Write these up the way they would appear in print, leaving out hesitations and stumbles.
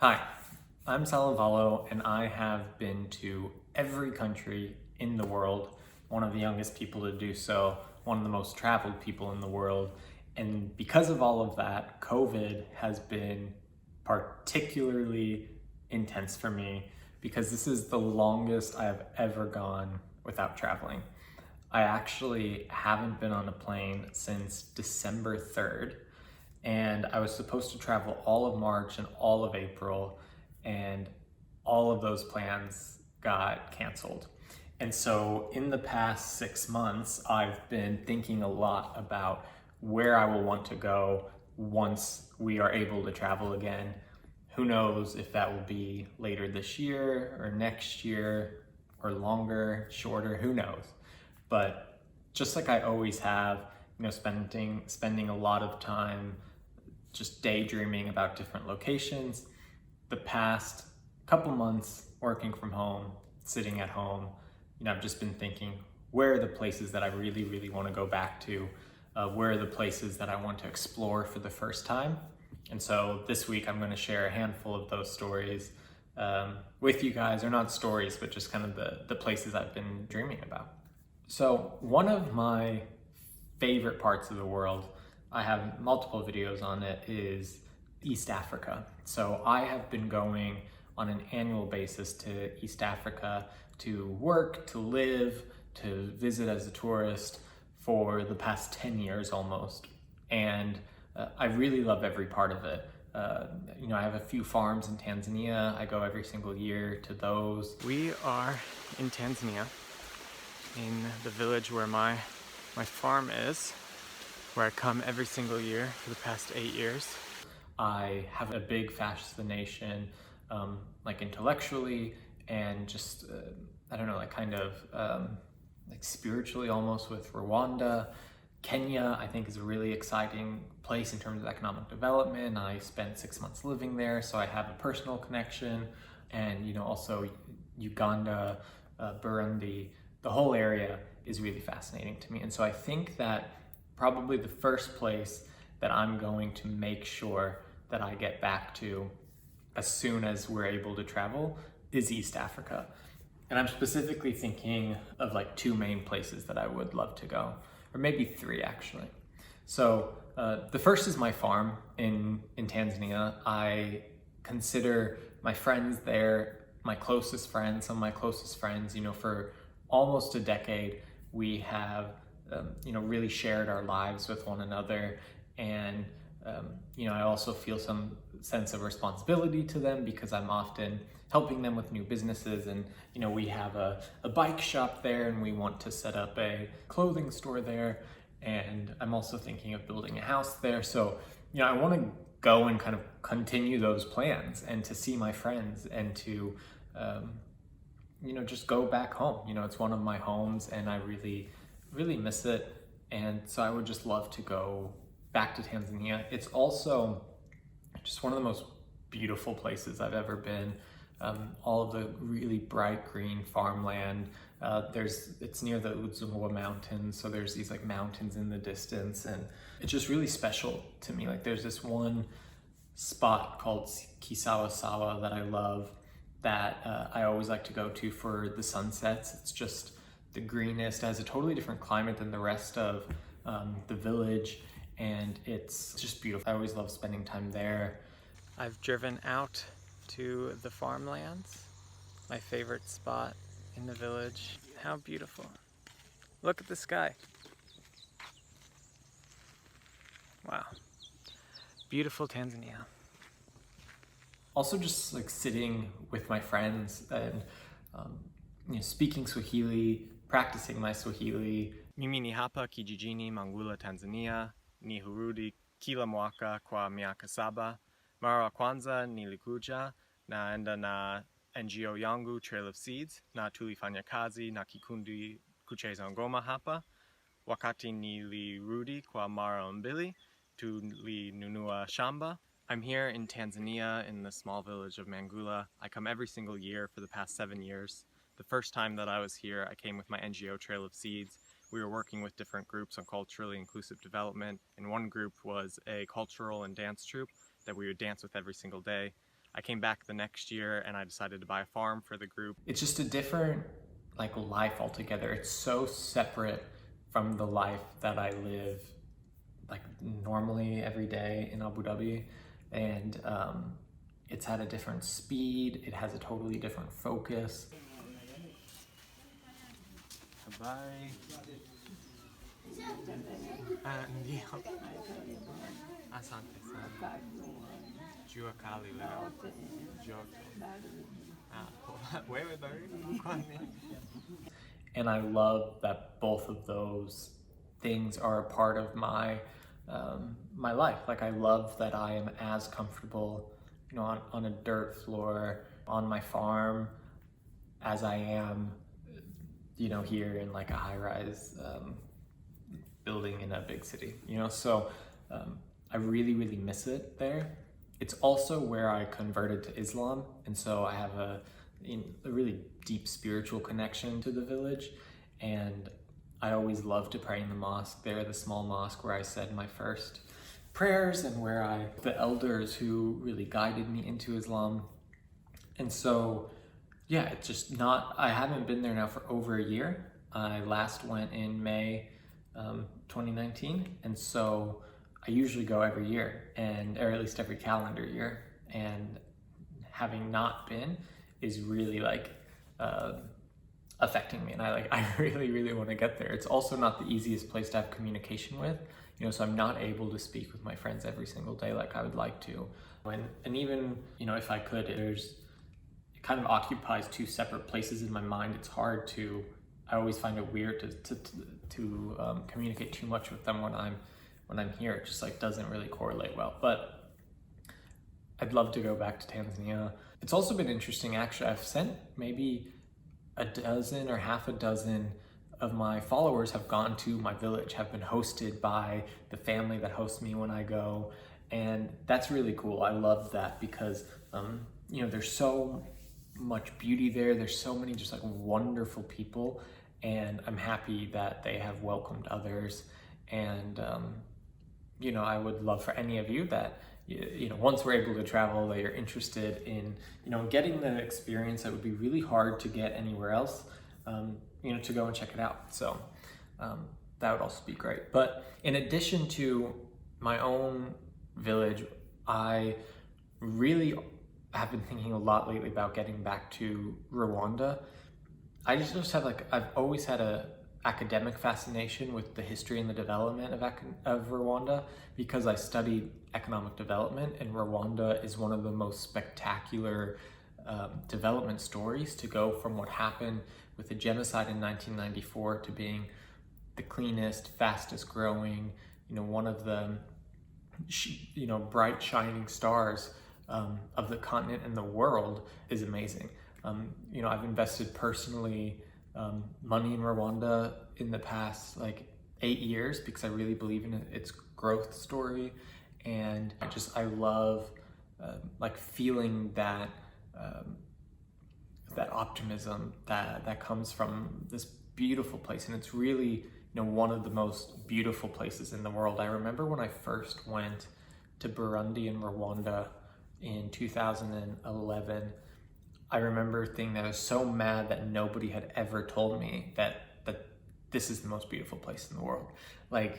Hi, I'm Salavalo, and I have been to every country in the world, one of the youngest people to do so, one of the most traveled people in the world. And because of all of that, COVID has been particularly intense for me because this is the longest I have ever gone without traveling. I actually haven't been on a plane since December 3rd, and I was supposed to travel all of March and all of April, and all of those plans got canceled. And so, in the past 6 months, I've been thinking a lot about where I will want to go once we are able to travel again. Who knows if that will be later this year or next year or longer, shorter, who knows. But just like I always have, spending a lot of time just daydreaming about different locations. The past couple months working from home, sitting at home, I've just been thinking, where are the places that I really, really want to go back to? Where are the places that I want to explore for the first time? And so this week I'm going to share a handful of those stories with you guys, or not stories, but just kind of the places I've been dreaming about. So one of my favorite parts of the world, I have multiple videos on it, is East Africa. So I have been going on an annual basis to East Africa to work, to live, to visit as a tourist for the past 10 years almost. And I really love every part of it. I have a few farms in Tanzania. I go every single year to those. We are in Tanzania, in the village where my farm is, where I come every single year for the past 8 years. I have a big fascination, like intellectually and just, I don't know, like kind of like spiritually almost, with Rwanda. Kenya, I think, is a really exciting place in terms of economic development. I spent 6 months living there, so I have a personal connection. And, also Uganda, Burundi, the whole area is really fascinating to me. And so I think that probably the first place that I'm going to make sure that I get back to as soon as we're able to travel is East Africa. And I'm specifically thinking of like two main places that I would love to go, or maybe three actually. So the first is my farm in Tanzania. I consider my friends there my closest friends, some of my closest friends. For almost a decade, we have really shared our lives with one another. And I also feel some sense of responsibility to them because I'm often helping them with new businesses. And we have a bike shop there, and we want to set up a clothing store there, and I'm also thinking of building a house there. So I want to go and kind of continue those plans, and to see my friends, and to just go back home. It's one of my homes, and I really, really miss it. And so I would just love to go back to Tanzania. It's also just one of the most beautiful places I've ever been. All of the really bright green farmland. It's near the Udzungwa Mountains, so there's these like mountains in the distance, and it's just really special to me. Like there's this one spot called Kisawasawa that I love, that I always like to go to for the sunsets. It's just the greenest. It has a totally different climate than the rest of the village, and it's just beautiful. I always love spending time there. I've driven out to the farmlands, my favorite spot in the village. How beautiful. Look at the sky. Wow. Beautiful Tanzania. Also just like sitting with my friends and speaking Swahili, practicing my Swahili. Mimi ni hapa kijijini Mangula, Tanzania, ni hurudi kila mwaka kwa miaka 7. Mara wa kwanza nilikuja naenda na NGO yangu Trail of Seeds, na tulifanya kazi na kikundi kucheza ngoma hapa. Wakati nilirudi kwa mara mbili, tulinunua shamba. I'm here in Tanzania in the small village of Mangula. I come every single year for the past 7 years. The first time that I was here, I came with my NGO Trail of Seeds. We were working with different groups on culturally inclusive development, and one group was a cultural and dance troupe that we would dance with every single day. I came back the next year and I decided to buy a farm for the group. It's just a different like life altogether. It's so separate from the life that I live like normally every day in Abu Dhabi, and it's at a different speed. It has a totally different focus. Bye. Ndio. Asante sana. Jua kali leo. Joto. Wewe baridi kwani? And I love that both of those things are a part of my life. Like I love that I am as comfortable, on a dirt floor on my farm as I am, here in like a high-rise building in a big city. So I really, really miss it there. It's also where I converted to Islam, and so I have a really deep spiritual connection to the village, and I always loved to pray in the mosque there, the small mosque where I said my first prayers and where the elders who really guided me into Islam. And so, yeah, it's just I haven't been there now for over a year. I last went in May 2019, and so I usually go every year, or at least every calendar year, and having not been is really like affecting me, and I really, really want to get there. It's also not the easiest place to have communication with, so I'm not able to speak with my friends every single day like I would like to. And even, if I could, it kind of occupies two separate places in my mind. It's hard I always find it weird to communicate too much with them when I'm here. It just like doesn't really correlate well. But I'd love to go back to Tanzania. It's also been interesting, actually. I've sent maybe a dozen or half a dozen of my followers have gone to my village, have been hosted by the family that hosts me when I go. And that's really cool. I love that because, there's so much beauty there. There's so many just like wonderful people. And I'm happy that they have welcomed others. And, I would love for any of you that, once we're able to travel, that you're interested in, getting the experience that would be really hard to get anywhere else, to go and check it out. So that would also be great. But in addition to my own village, I really have been thinking a lot lately about getting back to Rwanda. I just have I've always had a academic fascination with the history and the development of Rwanda because I studied economic development, and Rwanda is one of the most spectacular development stories to go from what happened with the genocide in 1994 to being the cleanest, fastest growing, one of the bright shining stars of the continent and the world is amazing. I've invested personally money in Rwanda in the past 8 years because I really believe in its growth story, and I love feeling that that optimism that comes from this beautiful place. And it's really one of the most beautiful places in the world. I remember when I first went to Burundi and Rwanda in 2011, I remember thinking that I was so mad that nobody had ever told me that this is the most beautiful place in the world. I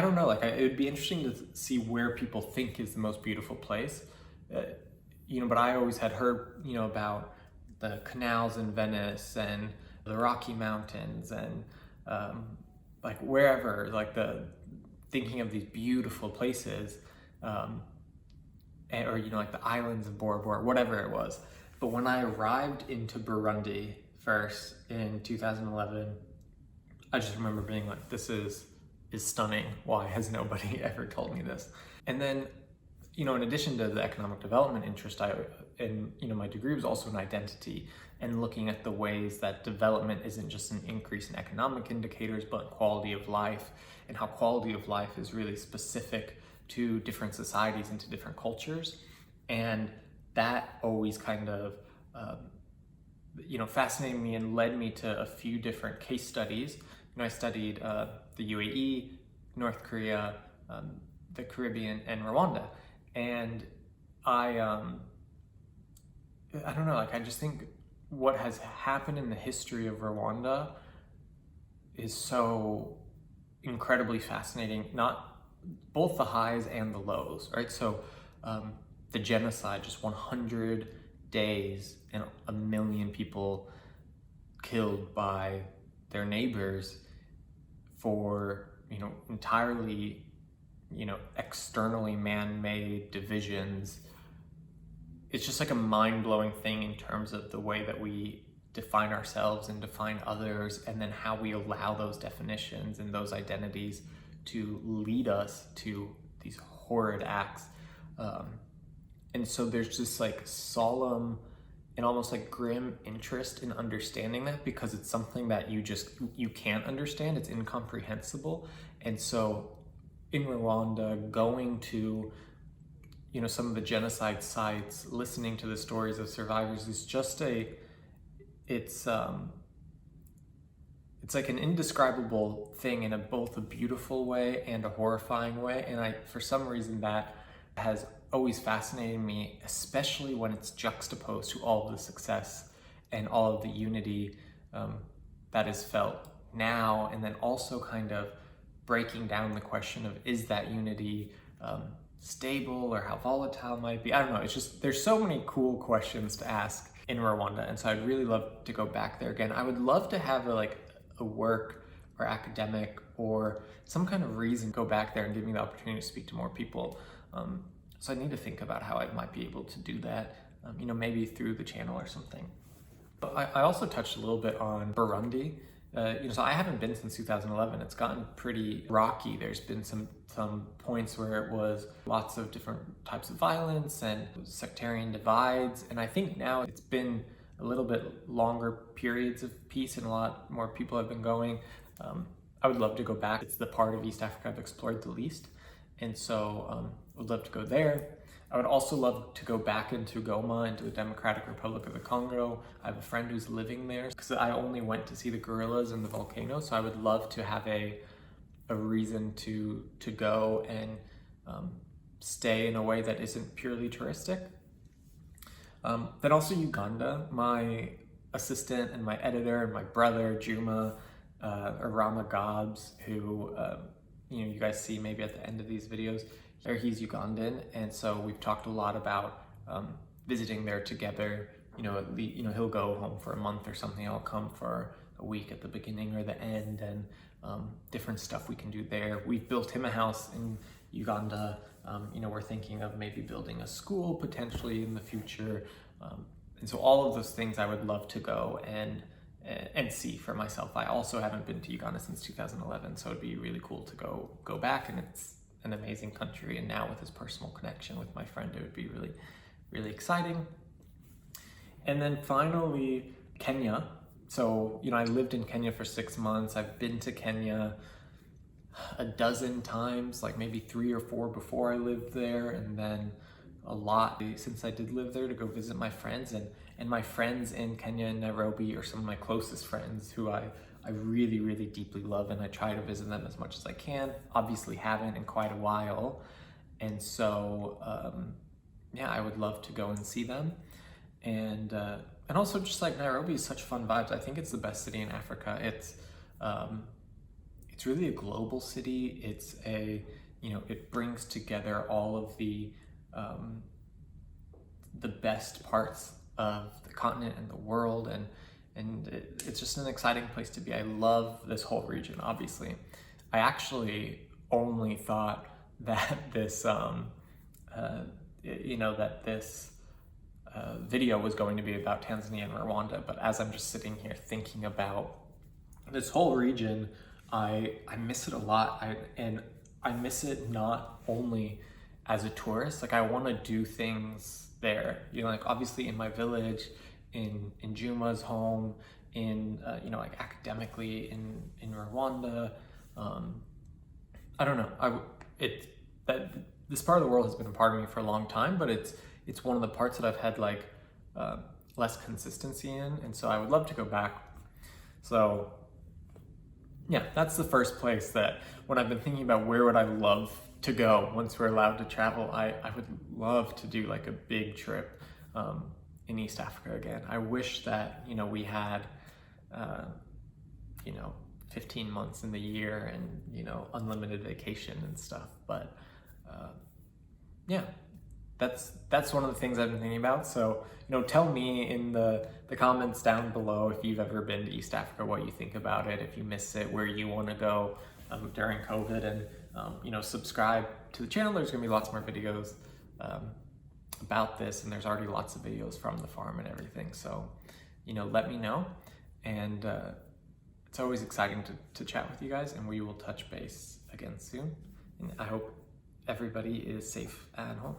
don't know, it would be interesting to see where people think is the most beautiful place. But I always had heard, about the canals in Venice and the Rocky Mountains and wherever, thinking of these beautiful places, or the islands of Bora Bora, whatever it was. But when I arrived into Burundi first in 2011, I just remember being like, this is stunning. Why has nobody ever told me this? And then, in addition to the economic development interest, my degree was also in identity and looking at the ways that development isn't just an increase in economic indicators, but quality of life, and how quality of life is really specific to different societies and to different cultures. And that always kind of, fascinated me and led me to a few different case studies. I studied the UAE, North Korea, the Caribbean, and Rwanda. And I don't know, like I just think what has happened in the history of Rwanda is so incredibly fascinating, not both the highs and the lows, right? So the genocide, just 100 days and 1 million people killed by their neighbors for, entirely, externally man-made divisions. It's just like a mind-blowing thing in terms of the way that we define ourselves and define others, and then how we allow those definitions and those identities to lead us to these horrid acts. And so there's just like solemn and almost like grim interest in understanding that, because it's something that you can't understand. It's incomprehensible. And so in Rwanda, going to some of the genocide sites, listening to the stories of survivors is just it's like an indescribable thing in both a beautiful way and a horrifying way. And for some reason, that has always fascinated me, especially when it's juxtaposed to all of the success and all of the unity that is felt now. And then also kind of breaking down the question of, is that unity stable, or how volatile it might be? I don't know. It's just, there's so many cool questions to ask in Rwanda. And so I'd really love to go back there again. I would love to have a work or academic or some kind of reason to go back there and give me the opportunity to speak to more people. So I need to think about how I might be able to do that, maybe through the channel or something. But I also touched a little bit on Burundi. So I haven't been since 2011. It's gotten pretty rocky. There's been some points where it was lots of different types of violence and sectarian divides. And I think now it's been a little bit longer periods of peace and a lot more people have been going. I would love to go back. It's the part of East Africa I've explored the least. And so I would love to go there. I would also love to go back into Goma, into the Democratic Republic of the Congo. I have a friend who's living there, because I only went to see the gorillas and the volcano. So I would love to have a reason to go and stay in a way that isn't purely touristic. Then also Uganda. My assistant and my editor and my brother, Juma, Arama Gobs, who you guys see maybe at the end of these videos, he's Ugandan, and so we've talked a lot about visiting there together. He'll go home for a month or something. I'll come for a week at the beginning or the end, and different stuff we can do there. We've built him a house in Uganda. We're thinking of maybe building a school potentially in the future. And so all of those things I would love to go and see for myself. I also haven't been to Uganda since 2011, so it'd be really cool to go back, and it's an amazing country. And now with this personal connection with my friend, it would be really, really exciting. And then finally, Kenya. So, I lived in Kenya for 6 months. I've been to Kenya a dozen times, like maybe 3 or 4 before I lived there, and then a lot since I did live there to go visit my friends. And my friends in Kenya and Nairobi are some of my closest friends who I really, really deeply love, and I try to visit them as much as I can. Obviously haven't in quite a while. And so, I would love to go and see them. And also just like Nairobi is such fun vibes. I think it's the best city in Africa. It's really a global city. It's it brings together all of the best parts of the continent and the world, and it's just an exciting place to be. I love this whole region, obviously. I actually only thought that this video was going to be about Tanzania and Rwanda, but as I'm just sitting here thinking about this whole region, I miss it a lot. And I miss it not only as a tourist, like I want to do things there, obviously in my village, in Juma's home, in academically in Rwanda. I don't know. This part of the world has been a part of me for a long time, but it's one of the parts that I've had less consistency in, and so I would love to go back. So yeah, that's the first place that when I've been thinking about where would I love to go once we're allowed to travel. I would love to do like a big trip in East Africa again. I wish that, you know, we had, you know, 15 months in the year and, you know, unlimited vacation and stuff. But yeah, that's one of the things I've been thinking about. So, you know, tell me in the comments down below if you've ever been to East Africa, what you think about it, if you miss it, where you want to go during COVID, and you know, subscribe to the channel. There's gonna be lots more videos about this, and there's already lots of videos from the farm and everything. So, you know, let me know, and it's always exciting to chat with you guys, and we will touch base again soon. And I hope everybody is safe at home.